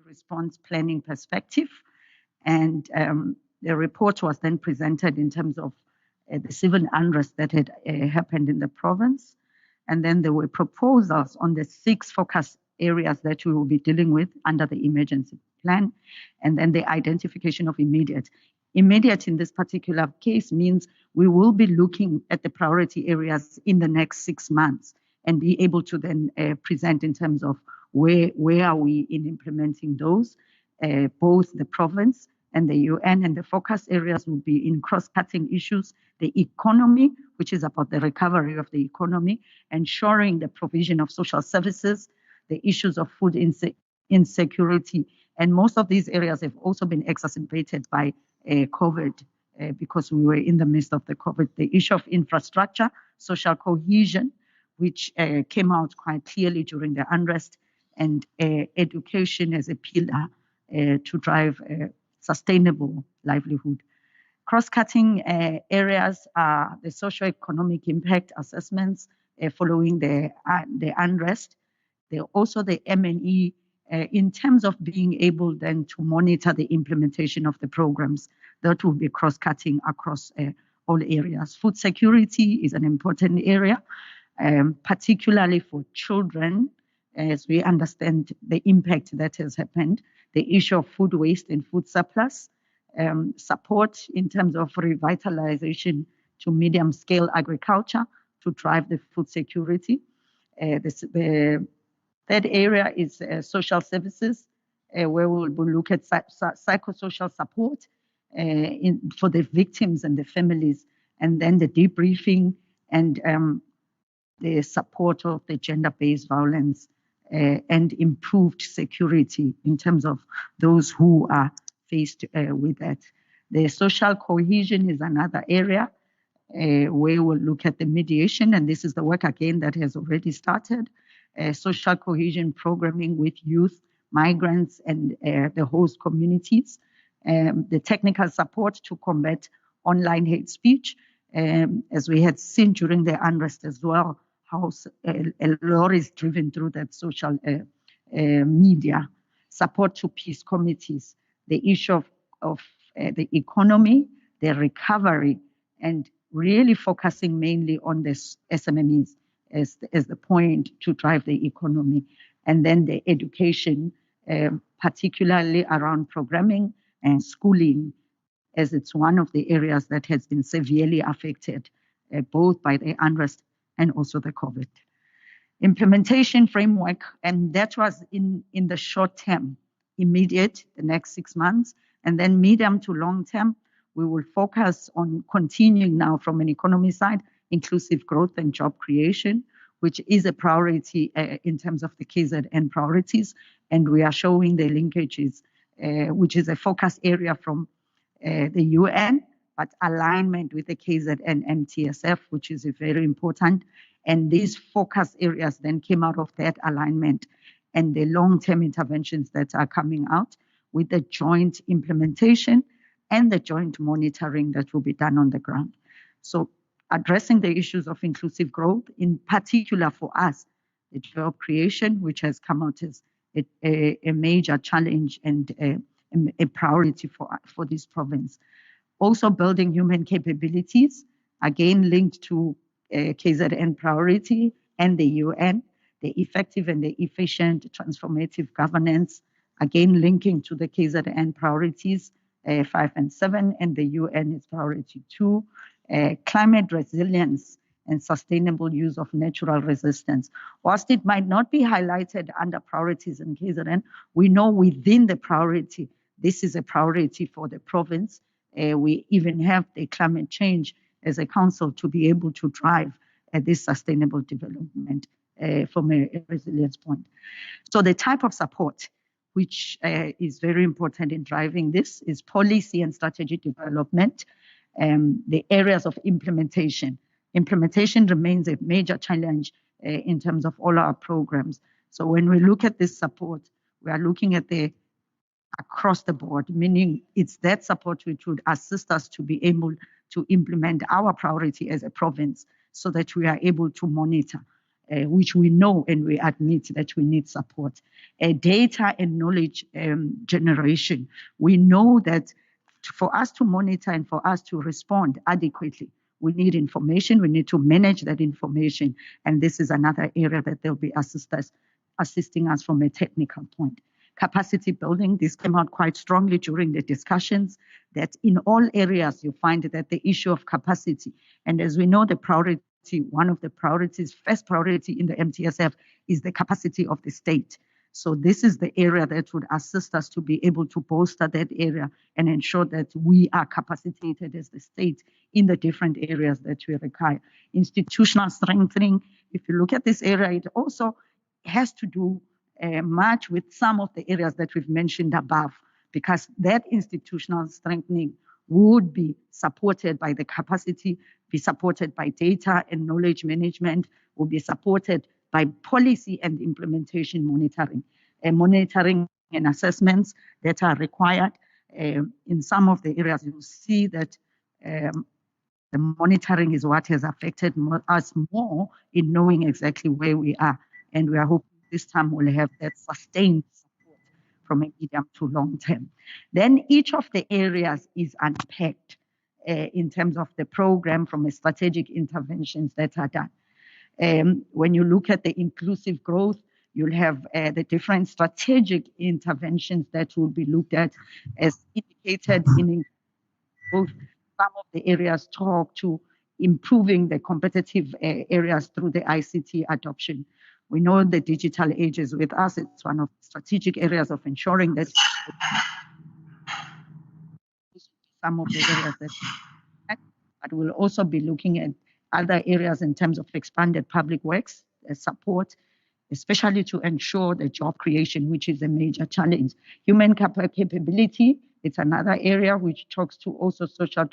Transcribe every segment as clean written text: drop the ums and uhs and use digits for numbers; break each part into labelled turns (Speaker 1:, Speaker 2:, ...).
Speaker 1: response planning perspective. And the report was then presented in terms of the civil unrest that had happened in the province. And then there were proposals on the 6 focus areas that we will be dealing with under the emergency plan, and then the identification of immediate. Immediate in this particular case means we will be looking at the priority areas in the next 6 months and be able to then present in terms of where are we in implementing those, both the province and the UN, and the focus areas will be in cross-cutting issues, the economy, which is about the recovery of the economy, ensuring the provision of social services, the issues of food insecurity. And most of these areas have also been exacerbated by COVID because we were in the midst of the COVID. The issue of infrastructure, social cohesion, which came out quite clearly during the unrest, and education as a pillar to drive sustainable livelihood. Cross-cutting areas are the socio-economic impact assessments following the unrest. They're also the M&E in terms of being able then to monitor the implementation of the programs that will be cross-cutting across all areas. Food security is an important area, particularly for children, as we understand the impact that has happened, the issue of food waste and food surplus, support in terms of revitalization to medium-scale agriculture to drive the food security. The third area is social services, where we'll look at psychosocial support for the victims and the families, and then the debriefing and the support of the gender-based violence and improved security in terms of those who are faced with that. The social cohesion is another area where we'll look at the mediation, and this is the work again that has already started. Social cohesion programming with youth, migrants, and the host communities. The technical support to combat online hate speech, as we had seen during the unrest as well, how a lot is driven through that social media. Support to peace committees, the issue of the economy, the recovery, and really focusing mainly on the SMMEs as the point to drive the economy. And then the education, particularly around programming and schooling, as it's one of the areas that has been severely affected, both by the unrest and also the COVID. Implementation framework, and that was in the short term, immediate, the next 6 months, and then medium to long term, we will focus on continuing now from an economy side, inclusive growth and job creation, which is a priority in terms of the KZN priorities. And we are showing the linkages, which is a focus area from the UN, but alignment with the KZN MTSF, which is very important. And these focus areas then came out of that alignment and the long-term interventions that are coming out with the joint implementation and the joint monitoring that will be done on the ground. So addressing the issues of inclusive growth, in particular for us, the job creation, which has come out as a major challenge and a priority for this province. Also building human capabilities, again linked to KZN priority and the UN, the effective and the efficient transformative governance, again linking to the KZN priorities 5 and 7, and the UN is priority 2. Climate resilience and sustainable use of natural resistance. Whilst it might not be highlighted under priorities in KZN, we know within the priority, this is a priority for the province. We even have the climate change as a council to be able to drive this sustainable development from a resilience point. So the type of support which is very important in driving this is policy and strategy development. The areas of implementation. Implementation remains a major challenge in terms of all our programs. So when we look at this support, we are looking at the across the board, meaning it's that support which would assist us to be able to implement our priority as a province so that we are able to monitor which we know and we admit that we need support. Data and knowledge generation. We know that for us to monitor and for us to respond adequately, we need information, we need to manage that information. And this is another area that they'll be assisting us from a technical point. Capacity building, this came out quite strongly during the discussions, that in all areas you find that the issue of capacity, and as we know, the priority, one of the priorities, first priority in the MTSF is the capacity of the state. So this is the area that would assist us to be able to bolster that area and ensure that we are capacitated as the state in the different areas that we require. Institutional strengthening, if you look at this area, it also has to do much with some of the areas that we've mentioned above, because that institutional strengthening would be supported by the capacity, be supported by data and knowledge management, will be supported by policy and implementation monitoring and assessments that are required. In some of the areas, you see that the monitoring is what has affected us more in knowing exactly where we are. And we are hoping this time we'll have that sustained support from a medium to long term. Then each of the areas is unpacked in terms of the program from a strategic interventions that are done. When you look at the inclusive growth, you'll have the different strategic interventions that will be looked at as indicated in both. Some of the areas talk to improving the competitive areas through the ICT adoption. We know the digital age is with us. It's one of the strategic areas of ensuring that some of the areas that, but we'll also be looking at other areas in terms of expanded public works support, especially to ensure the job creation, which is a major challenge. Human capability, it's another area which talks to also social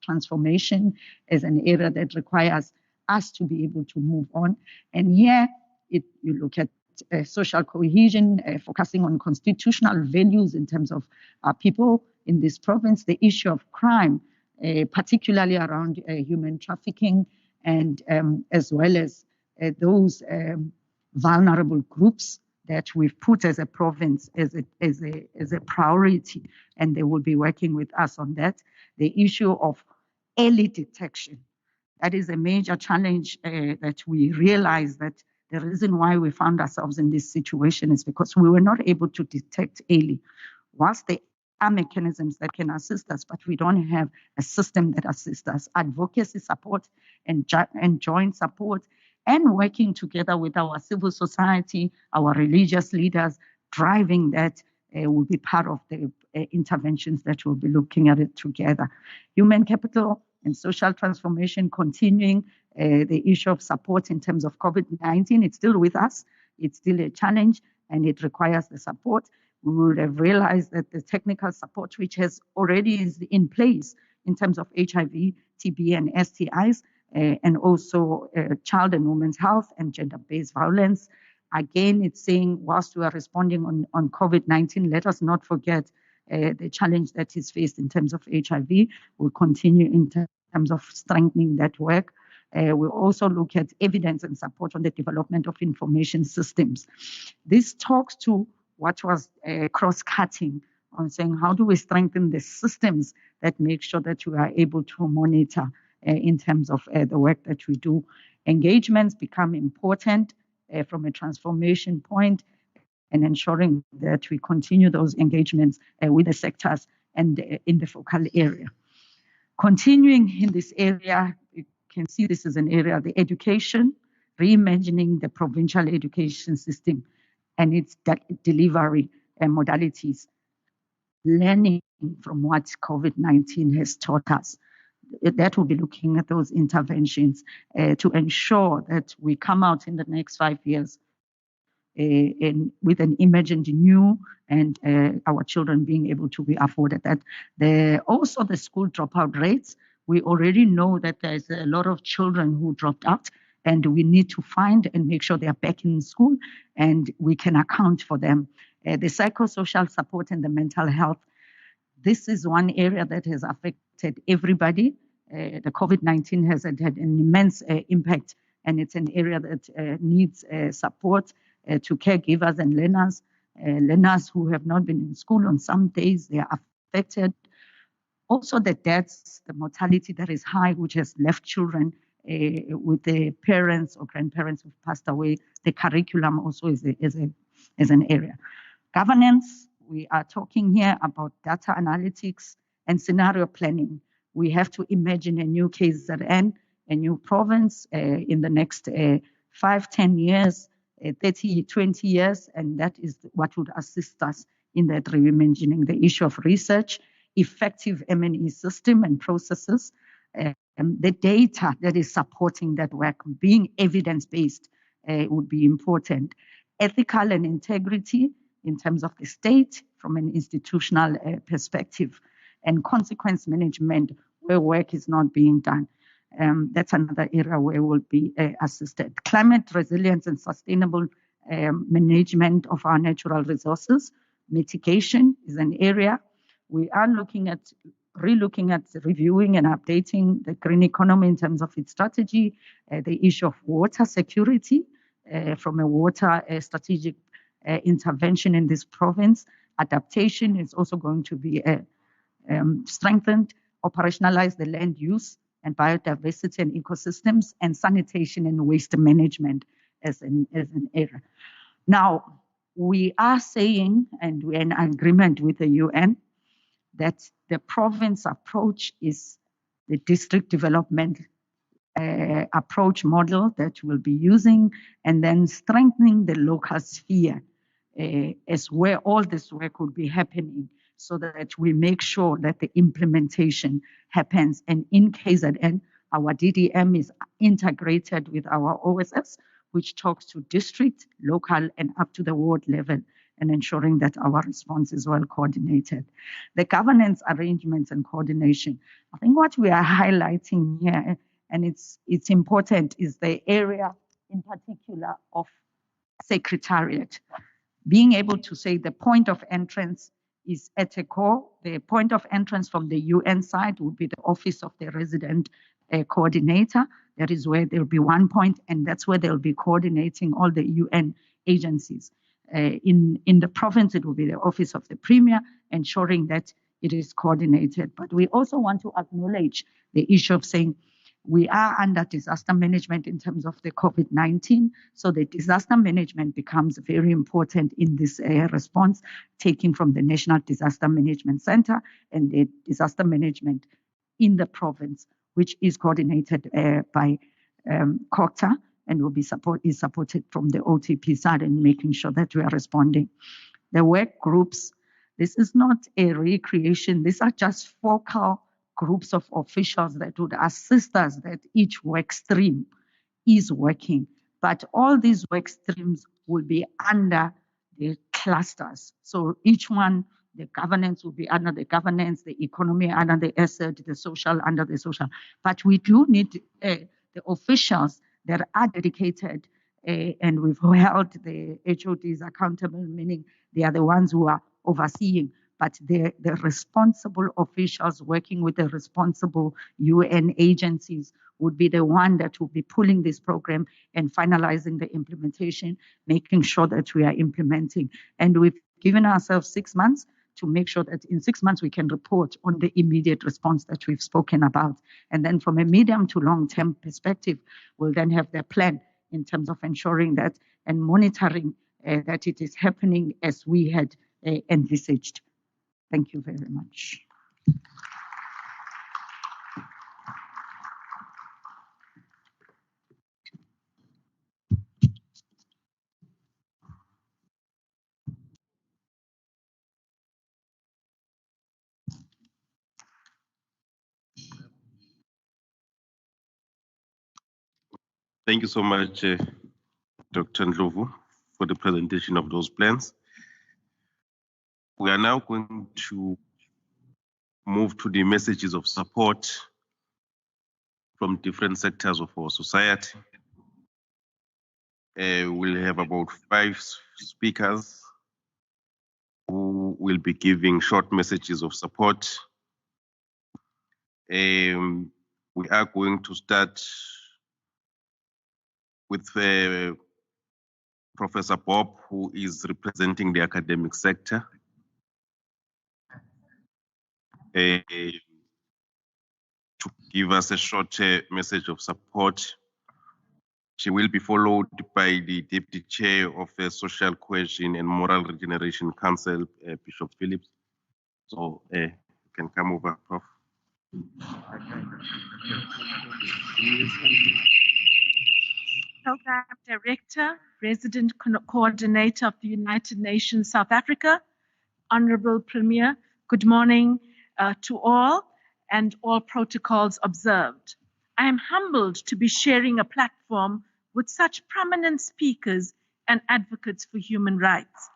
Speaker 1: transformation as an area that requires us to be able to move on. And here, you look at social cohesion, focusing on constitutional values in terms of people in this province, the issue of crime, particularly around human trafficking, and as well as those vulnerable groups that we've put as a province as a priority, and they will be working with us on that. The issue of early detection, that is a major challenge that we realize that the reason why we found ourselves in this situation is because we were not able to detect early. Whilst there are mechanisms that can assist us, but we don't have a system that assists us. Advocacy support and joint support, and working together with our civil society, our religious leaders, driving that will be part of the interventions that we'll be looking at it together. Human capital and social transformation, continuing the issue of support in terms of COVID-19. It's still with us. It's still a challenge, and it requires the support. We would have realized that the technical support, which has already is in place in terms of HIV, TB, and STIs, and also child and women's health and gender-based violence. Again, it's saying, whilst we are responding on COVID-19, let us not forget the challenge that is faced in terms of HIV. We'll continue in terms of strengthening that work. We'll also look at evidence and support on the development of information systems. This talks to what was cross-cutting on saying, how do we strengthen the systems that make sure that we are able to monitor in terms of the work that we do. Engagements become important from a transformation point, and ensuring that we continue those engagements with the sectors and in the focal area. Continuing in this area, you can see this is an area, the education, reimagining the provincial education system and its delivery modalities, learning from what COVID-19 has taught us. That will be looking at those interventions to ensure that we come out in the next 5 years with an imagined new, and our children being able to be afforded that. Also the school dropout rates, we already know that there's a lot of children who dropped out, and we need to find and make sure they are back in school and we can account for them. The psychosocial support and the mental health, this is one area that has affected everybody. The COVID-19 has had an immense impact and it's an area that needs support to caregivers and learners. Learners who have not been in school on some days, they are affected. Also the deaths, the mortality that is high, which has left children with their parents or grandparents who've passed away. The curriculum also is an area. Governance, we are talking here about data analytics and scenario planning. We have to imagine a new KZN, a new province in the next 5, 10 years, 30, 20 years, and that is what would assist us in that reimagining the issue of research, effective M&E system and processes, and the data that is supporting that work, being evidence-based would be important. Ethical and integrity in terms of the state from an institutional perspective, and consequence management where work is not being done. That's another area where we'll be assisted. Climate resilience and sustainable management of our natural resources. Mitigation is an area. We are looking at relooking at reviewing and updating the green economy in terms of its strategy, the issue of water security from a water strategic intervention in this province. Adaptation is also going to be strengthened, operationalize the land use and biodiversity and ecosystems, and sanitation and waste management as an area. Now, we are saying, and we're in agreement with the UN, that the province approach is the district development approach model that we'll be using, and then strengthening the local sphere as where all this work will be happening, so that we make sure that the implementation happens. And in KZN, our DDM is integrated with our OSS, which talks to district, local, and up to the ward level, and ensuring that our response is well coordinated. The governance arrangements and coordination. I think what we are highlighting here, and it's important, is the area in particular of secretariat. Being able to say the point of entrance is at a core. The point of entrance from the UN side would be the office of the resident coordinator. That is where there will be one point, and that's where they'll be coordinating all the UN agencies. In the province, it will be the office of the Premier, ensuring that it is coordinated. But we also want to acknowledge the issue of saying we are under disaster management in terms of the COVID-19. So the disaster management becomes very important in this response, taking from the National Disaster Management Center and the disaster management in the province, which is coordinated by COCTA and will be supported from the OTP side and making sure that we are responding. The work groups, this is not a recreation. These are just focal groups of officials that would assist us that each work stream is working. But all these work streams will be under the clusters. So each one, the governance will be under the governance, the economy under the asset, the social under the social. But we do need the officials that are dedicated, and we've held the HODs accountable, meaning they are the ones who are overseeing, but the responsible officials working with the responsible UN agencies would be the one that will be pulling this program and finalizing the implementation, making sure that we are implementing. And we've given ourselves 6 months to make sure that in 6 months we can report on the immediate response that we've spoken about. And then from a medium to long-term perspective, we'll then have the plan in terms of ensuring that and monitoring that it is happening as we had envisaged. Thank you very much.
Speaker 2: Thank you so much, Dr. Ndlovu, for the presentation of those plans. We are now going to move to the messages of support from different sectors of our society. We'll have about 5 speakers who will be giving short messages of support. We are going to start with Professor Bob, who is representing the academic sector, to give us a short message of support. She will be followed by the Deputy Chair of the Social Cohesion and Moral Regeneration Council, Bishop Phillips. So you can come over, Prof.
Speaker 3: Program Director, Resident Coordinator of the United Nations South Africa, Honorable Premier, good morning to all and all protocols observed. I am humbled to be sharing a platform with such prominent speakers and advocates for human rights.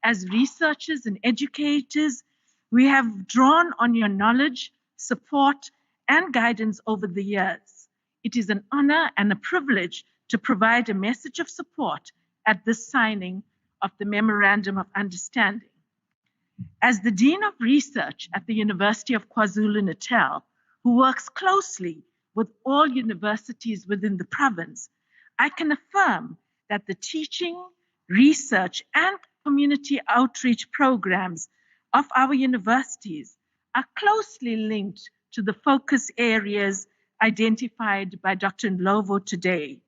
Speaker 3: As researchers and educators, we have drawn on your knowledge, support, and guidance over the years. It is an honor and a privilege to provide a message of support at this signing of the Memorandum of Understanding. As the Dean of Research at the University of KwaZulu-Natal, who works closely with all universities within the province, I can affirm that the teaching, research, and community outreach programs of our universities are closely linked to the focus areas identified by Dr. Ndlovu today.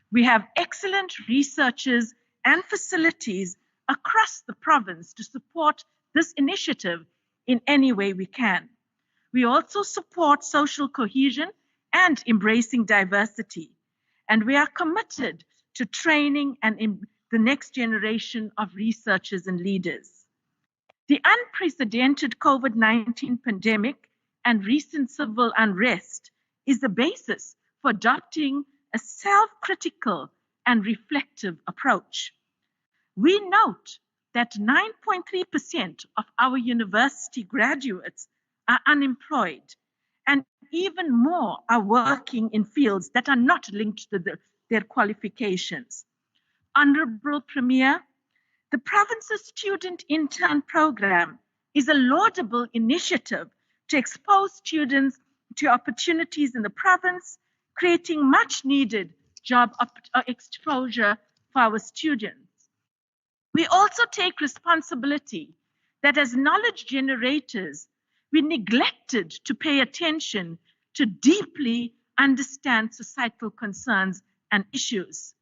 Speaker 3: We have excellent researchers and facilities across the province to support this initiative in any way we can. We also support social cohesion and embracing diversity, and we are committed to training and the next generation of researchers and leaders. The unprecedented COVID-19 pandemic and recent civil unrest is the basis for adopting a self-critical and reflective approach. We note that 9.3% of our university graduates are unemployed, and even more are working in fields that are not linked to their qualifications. Honorable Premier, the province's student intern program is a laudable initiative to expose students to opportunities in the province, creating much needed job exposure for our students. We also take responsibility that as knowledge generators, we neglected to pay attention to deeply understand societal concerns and issues.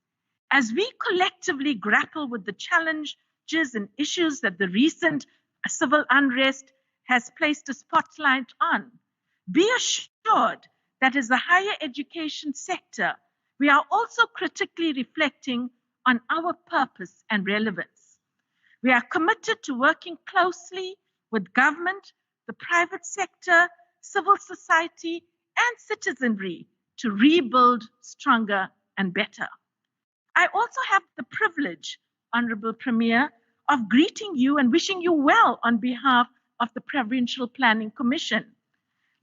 Speaker 3: As we collectively grapple with the challenges and issues that the recent civil unrest has placed a spotlight on, be assured that as the higher education sector, we are also critically reflecting on our purpose and relevance. We are committed to working closely with government, the private sector, civil society, and citizenry to rebuild stronger and better. I also have the privilege, Honorable Premier, of greeting you and wishing you well on behalf of the Provincial Planning Commission.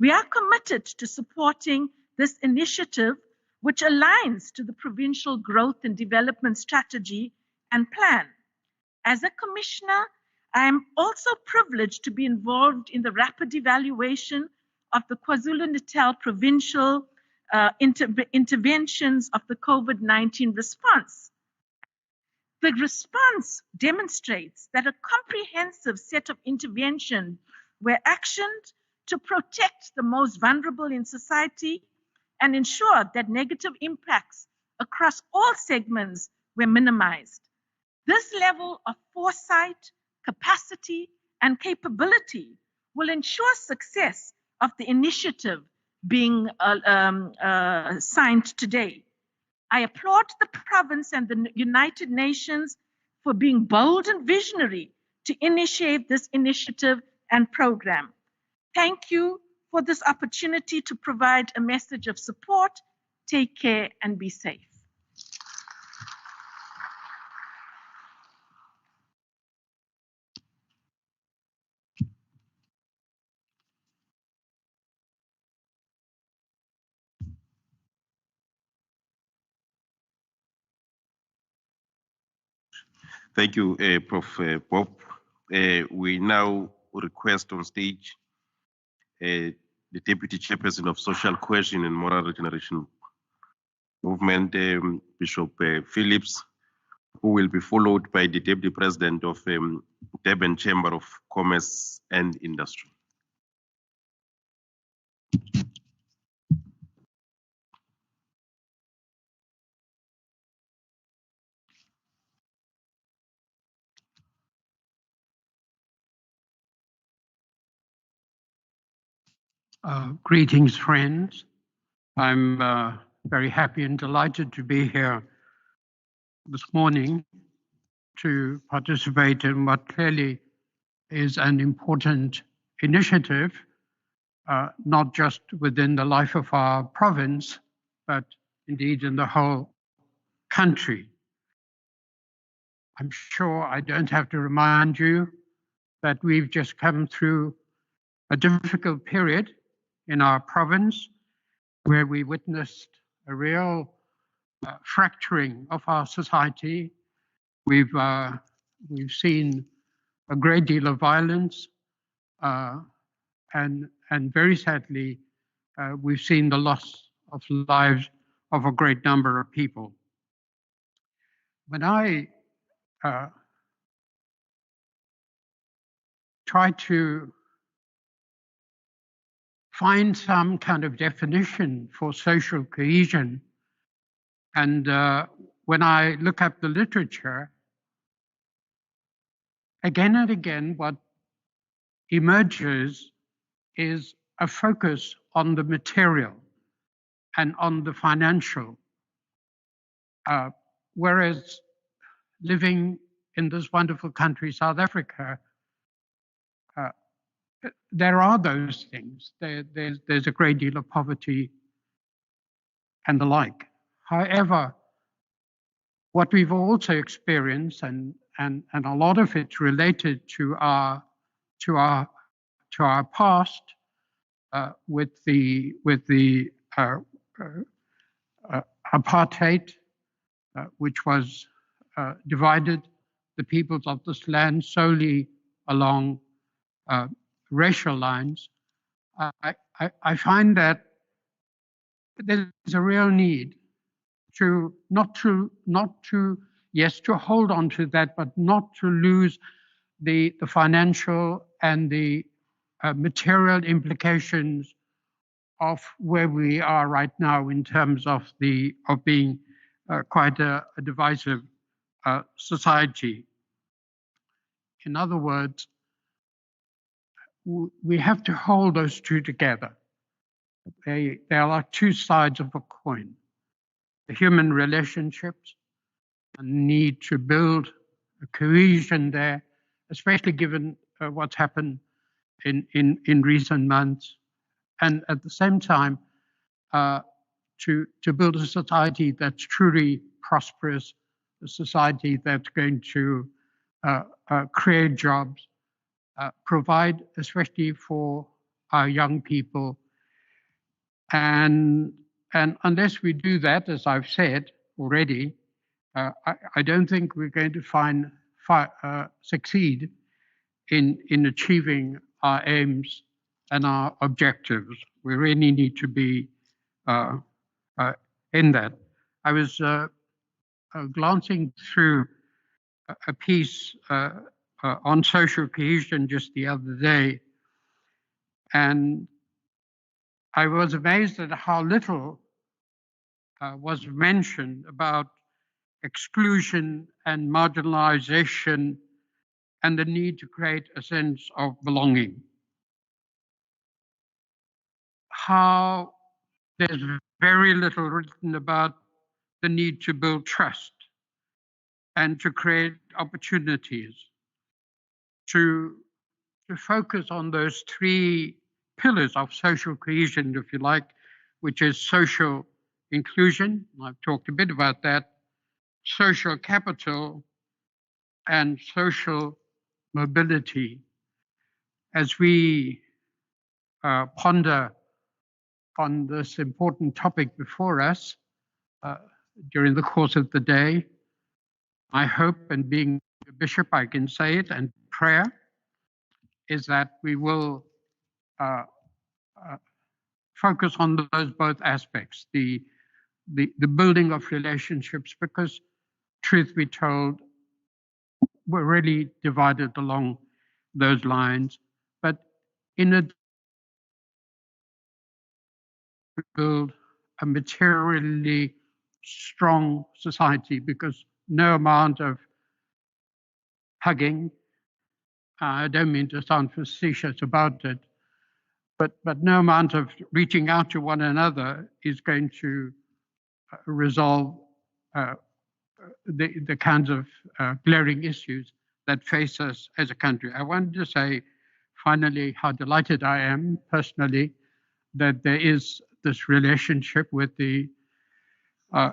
Speaker 3: We are committed to supporting this initiative, which aligns to the Provincial Growth and Development Strategy and Plan. As a Commissioner, I am also privileged to be involved in the rapid evaluation of the KwaZulu-Natal provincial interventions of the COVID-19 response. The response demonstrates that a comprehensive set of interventions were actioned to protect the most vulnerable in society and ensure that negative impacts across all segments were minimized. This level of foresight, capacity, and capability will ensure success of the initiative being signed today. I applaud the province and the United Nations for being bold and visionary to initiate this initiative and program. Thank you for this opportunity to provide a message of support. Take care and be safe.
Speaker 2: Thank you, Prof. Bob. We now request on stage the Deputy Chairperson of Social Cohesion and Moral Regeneration movement, Bishop Phillips, who will be followed by the Deputy President of Durban Chamber of Commerce and Industry.
Speaker 4: Greetings, friends. I'm very happy and delighted to be here this morning to participate in what clearly is an important initiative, not just within the life of our province, but indeed in the whole country. I'm sure I don't have to remind you that we've just come through a difficult period in our province where we witnessed a real fracturing of our society. We've seen a great deal of violence, and very sadly, we've seen the loss of lives of a great number of people. When I try to find some kind of definition for social cohesion, and when I look up the literature, again and again, what emerges is a focus on the material and on the financial, whereas living in this wonderful country, South Africa, there are those things. There's a great deal of poverty and the like. However, what we've also experienced, and a lot of it related to our past, with the apartheid, which was divided the peoples of this land solely along racial lines. I find that there's a real need to not to hold on to that, but not to lose the financial and the material implications of where we are right now in terms of being quite a divisive society. In other words, we have to hold those two together. They are like two sides of a coin. The human relationships, and the need to build a cohesion there, especially given what's happened in recent months, and at the same time to build a society that's truly prosperous, a society that's going to create jobs, provide especially for our young people. And unless we do that, as I've said already, I don't think we're going to succeed in achieving our aims and our objectives. We really need to be in that. I was glancing through a piece on social cohesion just the other day, and I was amazed at how little was mentioned about exclusion and marginalization and the need to create a sense of belonging. How there's very little written about the need to build trust and to create opportunities, to focus on those three pillars of social cohesion, if you like, which is social inclusion. I've talked a bit about that, social capital, and social mobility. As we ponder on this important topic before us during the course of the day, I hope, and being a bishop, I can say it, and prayer, is that we will focus on those both aspects, the the building of relationships, because truth be told, we're really divided along those lines. But in a build a materially strong society, because no amount of hugging, I don't mean to sound facetious about it, but no amount of reaching out to one another is going to resolve the kinds of glaring issues that face us as a country. I wanted to say, finally, how delighted I am personally that there is this relationship with the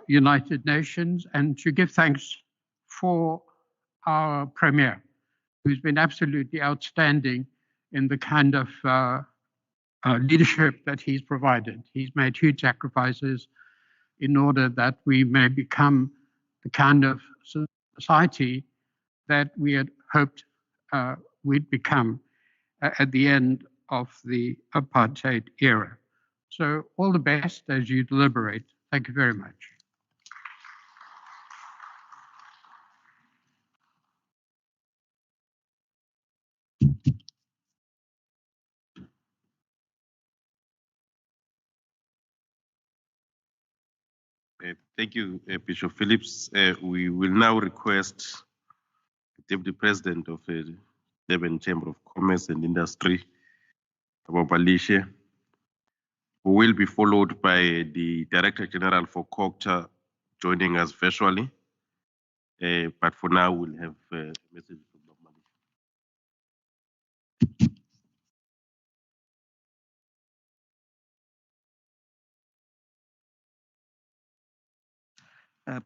Speaker 4: United Nations, and to give thanks for our Premier, who's been absolutely outstanding in the kind of leadership that he's provided. He's made huge sacrifices in order that we may become the kind of society that we had hoped we'd become at the end of the apartheid era. So all the best as you deliberate. Thank you very much.
Speaker 2: Thank you, Bishop Phillips. We will now request the Deputy President of the Durban Chamber of Commerce and Industry, Ababalishe, who will be followed by the Director General for COGTA joining us virtually. But for now, we'll have a message from Ababalishe.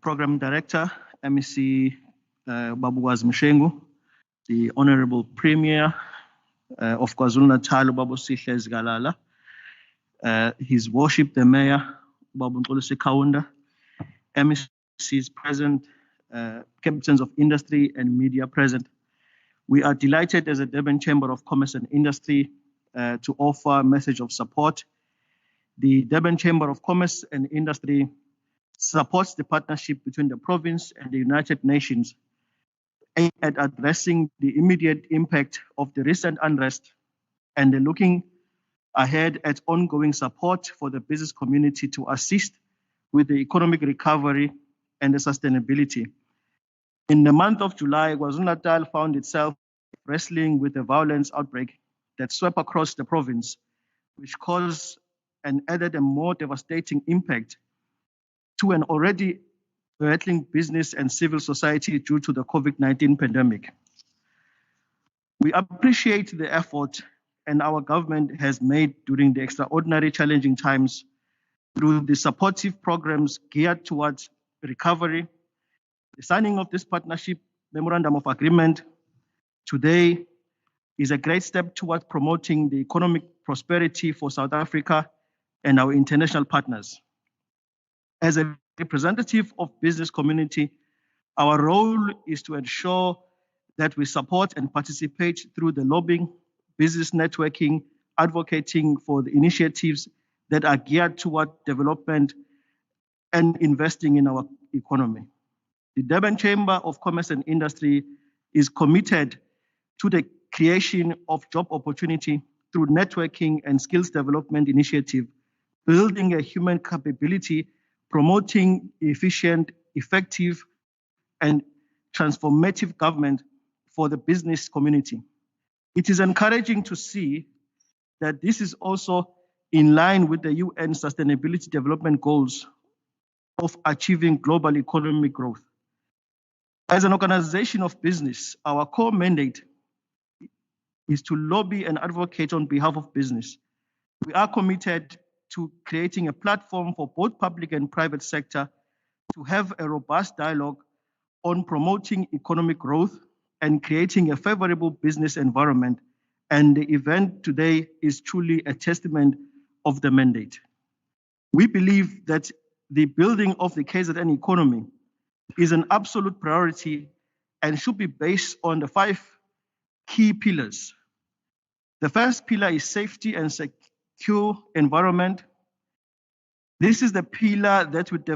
Speaker 5: Program Director, MEC Babuwazi Mshengu, the Honorable Premier of KwaZulu-Natal, Babu Sihle Zikalala, His Worship the Mayor, Babu Kaunda, MECs present, captains of industry and media present. We are delighted as a Durban Chamber of Commerce and Industry to offer a message of support. The Durban Chamber of Commerce and Industry supports the partnership between the province and the United Nations aimed at addressing the immediate impact of the recent unrest and looking ahead at ongoing support for the business community to assist with the economic recovery and the sustainability. In the month of July, KwaZulu-Natal found itself wrestling with a violence outbreak that swept across the province, which caused and added a more devastating impact to an already rattling business and civil society due to the COVID-19 pandemic. We appreciate the effort and our government has made during the extraordinary challenging times through the supportive programs geared towards recovery. The signing of this partnership Memorandum of Agreement today is a great step towards promoting the economic prosperity for South Africa and our international partners. As a representative of business community, our role is to ensure that we support and participate through the lobbying, business networking, advocating for the initiatives that are geared toward development and investing in our economy. The Durban Chamber of Commerce and Industry is committed to the creation of job opportunity through networking and skills development initiative, building a human capability, promoting efficient, effective, and transformative government for the business community. It is encouraging to see that this is also in line with the UN Sustainability Development Goals of achieving global economic growth. As an organization of business, our core mandate is to lobby and advocate on behalf of business. We are committed to creating a platform for both public and private sector to have a robust dialogue on promoting economic growth and creating a favorable business environment. And the event today is truly a testament of the mandate. We believe that the building of the KZN economy is an absolute priority and should be based on the 5 key pillars. The first pillar is safety and secure environment. This is the pillar that would develop